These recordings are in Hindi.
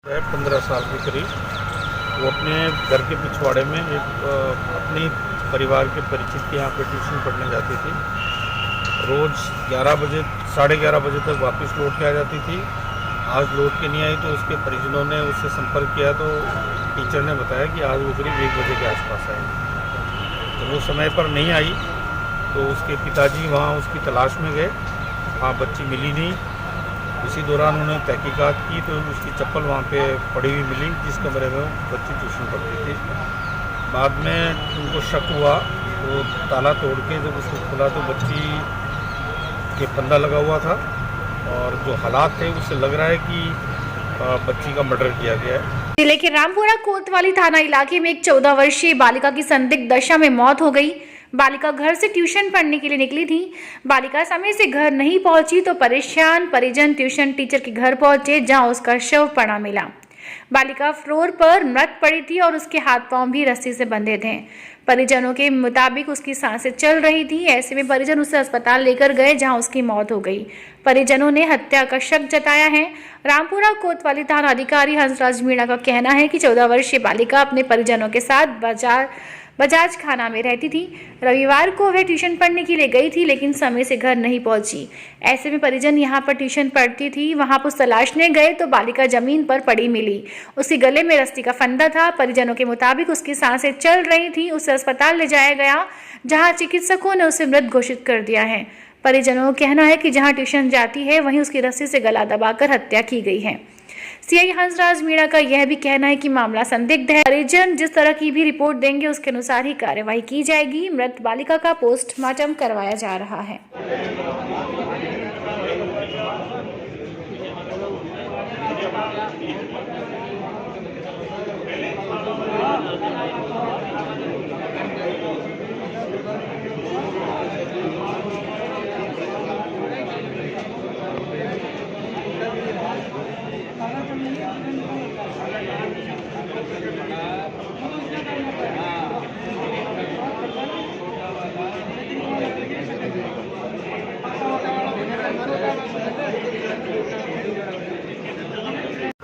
है 15 साल के करीब। वो अपने घर के पिछवाड़े में अपनी परिवार के परिचित के यहाँ पे ट्यूशन पढ़ने जाती थी। रोज़ 11 बजे 11:30 बजे तक वापस लौट के आ जाती थी। आज लौट के नहीं आई तो उसके परिजनों ने उससे संपर्क किया तो टीचर ने बताया कि आज वो करीब 1 बजे के आसपास आई। तो वो समय पर नहीं आई तो उसके पिताजी वहाँ उसकी तलाश में गए। वहाँ बच्ची मिली नहीं। इसी दौरान उन्होंने तहकीकात की तो उसकी चप्पल वहाँ पे पड़ी हुई मिली जिस कमरे में बच्ची ट्यूशन पढ़ती थी। बाद में उनको शक हुआ तो ताला तोड़ के जब उसको खुला तो बच्ची के फंदा लगा हुआ था और जो हालात थे उससे लग रहा है कि बच्ची का मर्डर किया गया है। जिले के रामपुरा कोतवाली थाना इलाके में एक 14 वर्षीय बालिका की संदिग्ध दशा में मौत हो गई। बालिका घर से ट्यूशन पढ़ने के लिए निकली थी। बालिका समय से घर नहीं पहुंची तो परेशान परिजन ट्यूशन टीचर के घर पहुंचे, जहां उसका शव पड़ा मिला। बालिका फ्लोर पर मृत पड़ी थी और उसके हाथ पांव भी रस्सी से बंधे थे। परिजनों के मुताबिक उसकी सांसें चल रही थी। ऐसे में परिजन उसे अस्पताल लेकर गए, जहां उसकी मौत हो गई। परिजनों ने हत्या का शक जताया है। रामपुरा कोतवाली थाना अधिकारी हंसराज मीणा का कहना है कि 14 वर्षीय बालिका अपने परिजनों के साथ बजाज खाना में रहती थी। रविवार को वह ट्यूशन पढ़ने के लिए गई थी लेकिन समय से घर नहीं पहुंची। ऐसे में परिजन यहां पर ट्यूशन पढ़ती थी, वहां पर तलाशने गए तो बालिका जमीन पर पड़ी मिली। उसके गले में रस्सी का फंदा था। परिजनों के मुताबिक उसकी सांसें चल रही थी। उसे अस्पताल ले जाया गया, जहां चिकित्सकों ने उसे मृत घोषित कर दिया है। परिजनों का कहना है कि जहां ट्यूशन जाती है वहीं उसकी रस्सी से गला दबाकर हत्या की गई है। सीआई हंसराज मीणा का यह भी कहना है कि मामला संदिग्ध है। परिजन जिस तरह की भी रिपोर्ट देंगे उसके अनुसार ही कार्यवाही की जाएगी। मृत बालिका का पोस्टमार्टम करवाया जा रहा है।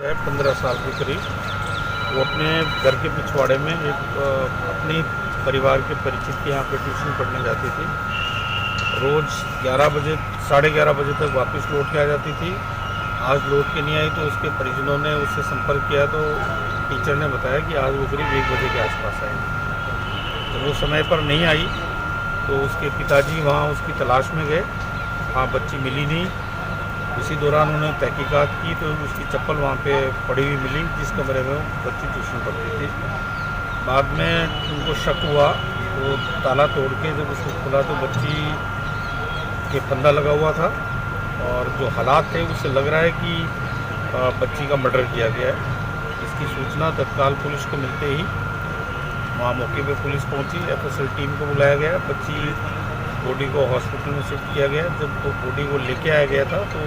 है 15 साल के करीब। वो अपने घर के पिछवाड़े में अपनी परिवार के परिचित के यहाँ पे ट्यूशन पढ़ने जाती थी। रोज़ 11 बजे 11:30 बजे तक वापस लौट के आ जाती थी। आज लौट के नहीं आई तो उसके परिजनों ने उससे संपर्क किया तो टीचर ने बताया कि आज वो करीब 1 बजे के आसपास आई। तो वो समय पर नहीं आई तो उसके पिताजी वहाँ उसकी तलाश में गए। वहाँ बच्ची मिली नहीं। इसी दौरान उन्होंने तहकीकात की तो उसकी चप्पल वहाँ पे पड़ी हुई मिली जिस कमरे में बच्ची ट्यूशन पढ़ती थी। बाद में उनको शक हुआ तो ताला तोड़ के जब उसको खुला तो बच्ची के फंदा लगा हुआ था और जो हालात थे उससे लग रहा है कि बच्ची का मर्डर किया गया है। इसकी सूचना तत्काल पुलिस को मिलते ही वहाँ मौके पे पुलिस पहुँची। एफएसएल टीम को बुलाया गया। बच्ची बॉडी को हॉस्पिटल में शिफ्ट किया गया। जब वो बॉडी को लेके आया गया था तो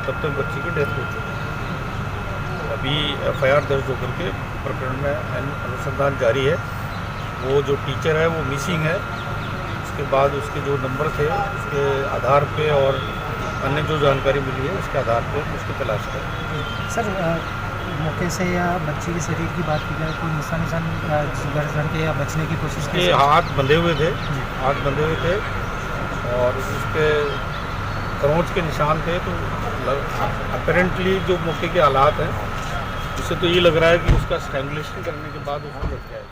तब तक बच्ची की डेथ हो चुकी थी। अभी एफआईआर दर्ज होकर के प्रकरण में अनुसंधान जारी है। वो जो टीचर है वो मिसिंग है। उसके बाद उसके जो नंबर थे उसके आधार पे और अन्य जो जानकारी मिली है उसके आधार पे उसकी तलाश करें। सर, मौके से या बच्ची के शरीर की बात की जाए कोई निशान के या बचने की कोशिश की? हाथ बंधे हुए थे और उसके खरोंच के निशान थे। तो अपेरेंटली जो मौके के हालात हैं उससे तो ये लग रहा है कि उसका स्ट्रैंगुलेशन करने के बाद उसको लग गया है।